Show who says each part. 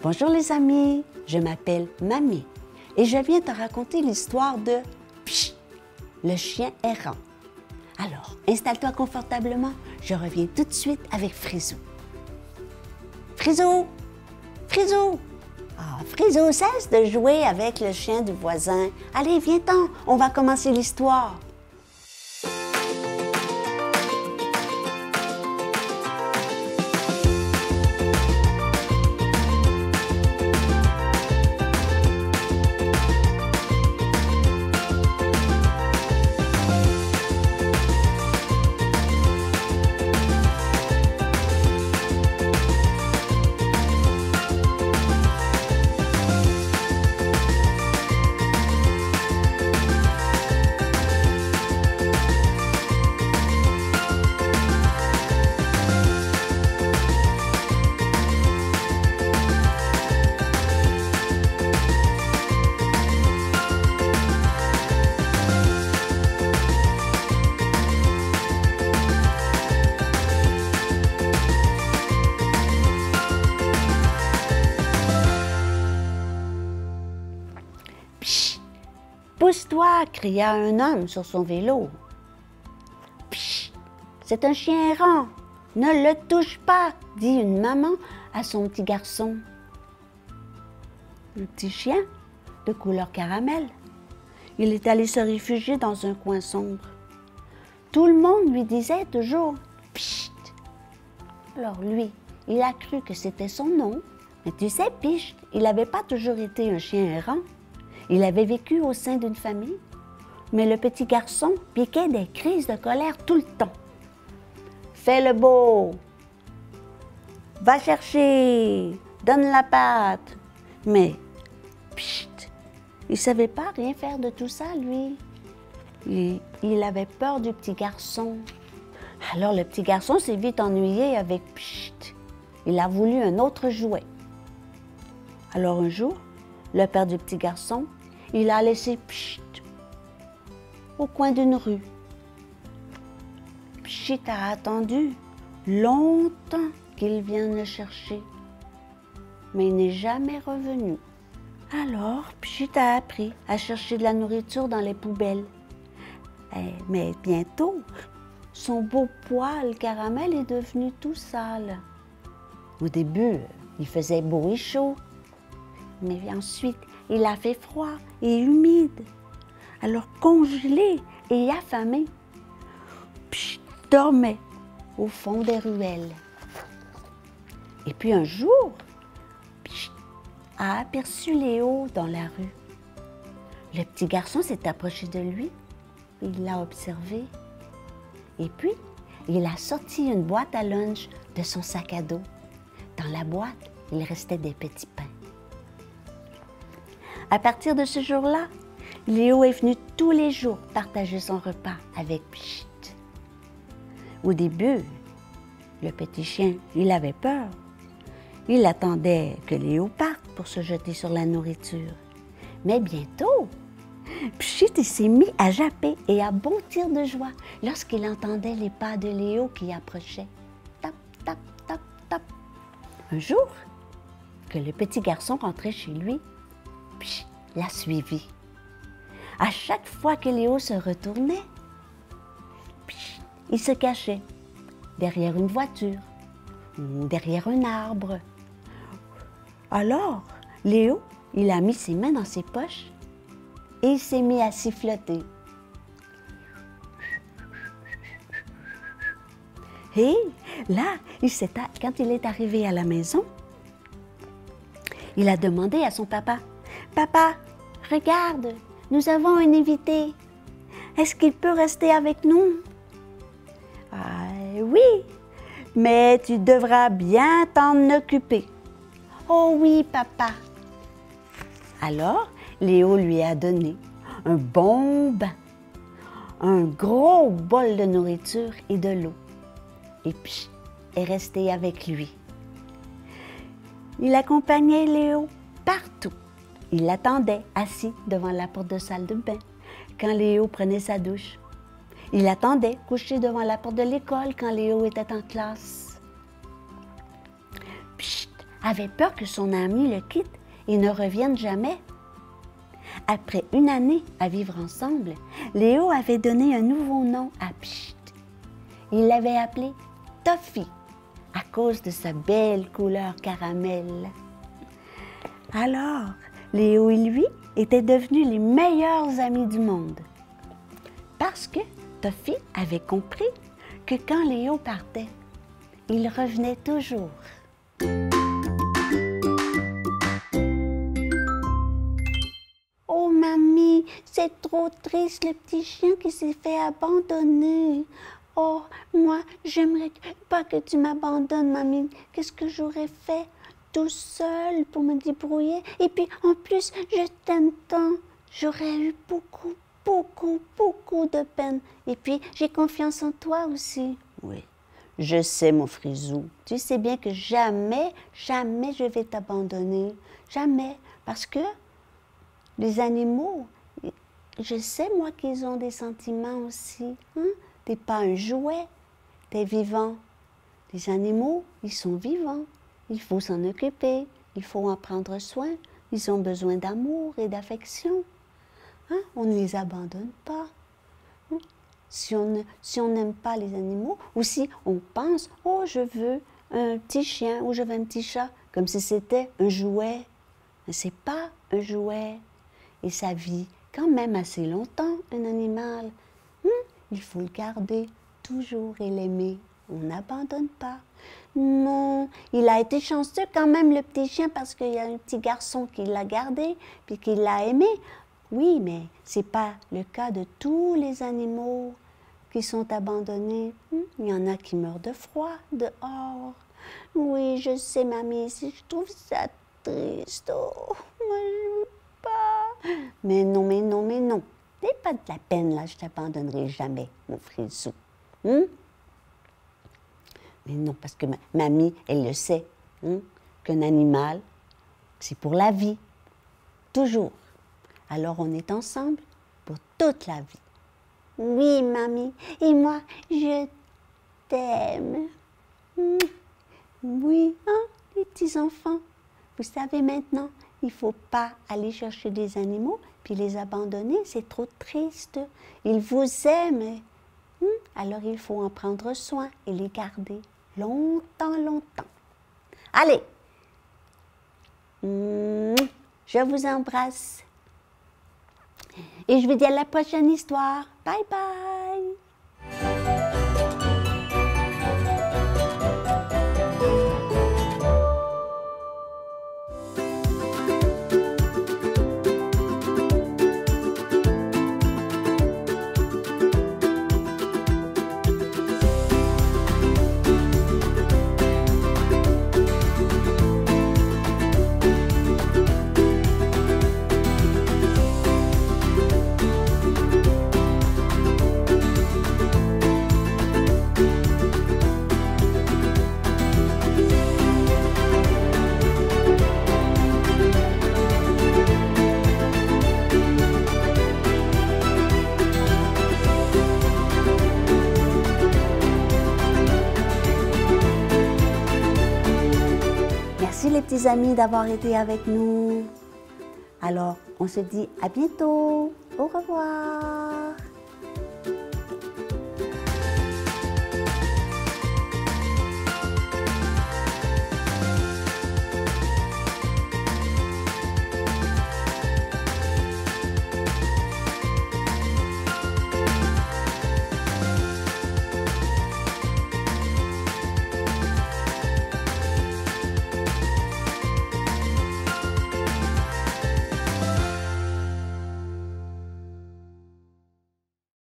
Speaker 1: Bonjour les amis, je m'appelle Mamie et je viens te raconter l'histoire de Pchit, le chien errant. Alors, installe-toi confortablement, je reviens tout de suite avec Frisou. Frisou! Frisou! Ah, Frisou, cesse de jouer avec le chien du voisin. Allez, viens-t'en, on va commencer l'histoire. Pousse-toi, cria un homme sur son vélo. Pchit, c'est un chien errant. Ne le touche pas, dit une maman à son petit garçon. Le petit chien, de couleur caramel, il est allé se réfugier dans un coin sombre. Tout le monde lui disait toujours « Pchit ». Alors lui, il a cru que c'était son nom. Mais tu sais, Pchit, il n'avait pas toujours été un chien errant. Il avait vécu au sein d'une famille, mais le petit garçon piquait des crises de colère tout le temps. « Fais le beau! Va chercher! Donne la patte! » Mais, pchit, il ne savait pas rien faire de tout ça, lui. Il avait peur du petit garçon. Alors le petit garçon s'est vite ennuyé avec pchit. Il a voulu un autre jouet. Alors un jour, le père du petit garçon, il a laissé Pchit au coin d'une rue. Pchit a attendu longtemps qu'il vienne le chercher, mais il n'est jamais revenu. Alors, Pchit a appris à chercher de la nourriture dans les poubelles. Mais bientôt, son beau poil caramel est devenu tout sale. Au début, il faisait beau et chaud. Mais ensuite, il a fait froid et humide. Alors congelé et affamé, Pchit dormait au fond des ruelles. Et puis un jour, Pchit a aperçu Léo dans la rue. Le petit garçon s'est approché de lui, il l'a observé. Et puis, il a sorti une boîte à lunch de son sac à dos. Dans la boîte, il restait des petits pains. À partir de ce jour-là, Léo est venu tous les jours partager son repas avec Pchit. Au début, le petit chien, il avait peur. Il attendait que Léo parte pour se jeter sur la nourriture. Mais bientôt, Pchit s'est mis à japper et à bondir de joie lorsqu'il entendait les pas de Léo qui approchaient. Tap, tap, tap, tap. Un jour, que le petit garçon rentrait chez lui, Pchit l'a suivi. À chaque fois que Léo se retournait, Pchit, il se cachait derrière une voiture ou derrière un arbre. Alors, Léo, il a mis ses mains dans ses poches et il s'est mis à siffloter. Et là, quand il est arrivé à la maison, il a demandé à son papa, « Papa, regarde, nous avons un invité. Est-ce qu'il peut rester avec nous? » « Oui, mais tu devras bien t'en occuper. »« Oh oui, papa. » Alors, Léo lui a donné un bon bain, un gros bol de nourriture et de l'eau. Et puis, est resté avec lui. Il accompagnait Léo partout. Il l'attendait assis devant la porte de salle de bain quand Léo prenait sa douche. Il l'attendait couché devant la porte de l'école quand Léo était en classe. Pchit avait peur que son ami le quitte et ne revienne jamais. Après une année à vivre ensemble, Léo avait donné un nouveau nom à Pchit. Il l'avait appelé Toffee à cause de sa belle couleur caramel. Alors, Léo et lui étaient devenus les meilleurs amis du monde. Parce que Toffee avait compris que quand Léo partait, il revenait toujours. Oh mamie, c'est trop triste le petit chien qui s'est fait abandonner. Oh, moi, j'aimerais pas que tu m'abandonnes, mamie. Qu'est-ce que j'aurais fait tout seul pour me débrouiller? Et puis, en plus, je t'aime tant. J'aurais eu beaucoup de peine. Et puis, j'ai confiance en toi aussi. Oui, je sais, mon frisou. Tu sais bien que jamais je vais t'abandonner. Jamais. Parce que les animaux, je sais, moi, qu'ils ont des sentiments aussi. Hein? T'es pas un jouet, t'es vivant. Les animaux, ils sont vivants. Il faut s'en occuper, il faut en prendre soin. Ils ont besoin d'amour et d'affection. Hein? On ne les abandonne pas. Hein? Si on n'aime pas les animaux, ou si on pense, oh, je veux un petit chien ou je veux un petit chat, comme si c'était un jouet. Mais c'est pas un jouet. Et ça vit quand même assez longtemps, un animal. Il faut le garder toujours et l'aimer. On n'abandonne pas. Non, il a été chanceux quand même, le petit chien, parce qu'il y a un petit garçon qui l'a gardé, puis qui l'a aimé. Oui, mais ce n'est pas le cas de tous les animaux qui sont abandonnés. Il y en a qui meurent de froid dehors. Oui, je sais, mamie, je trouve ça triste. Oh, moi, je veux pas. Mais non. N'aie pas de la peine, là, je t'abandonnerai jamais, mon frisou. Mais non, parce que mamie, elle le sait, qu'un animal, c'est pour la vie, toujours. Alors, on est ensemble pour toute la vie. Oui, mamie, et moi, je t'aime. Oui, hein, les petits enfants, vous savez maintenant, il ne faut pas aller chercher des animaux puis les abandonner, c'est trop triste. Ils vous aiment. Alors il faut en prendre soin et les garder longtemps. Allez, je vous embrasse. Et je vous dis à la prochaine histoire. Bye bye. Merci les petits amis d'avoir été avec nous. Alors, on se dit à bientôt. Au revoir.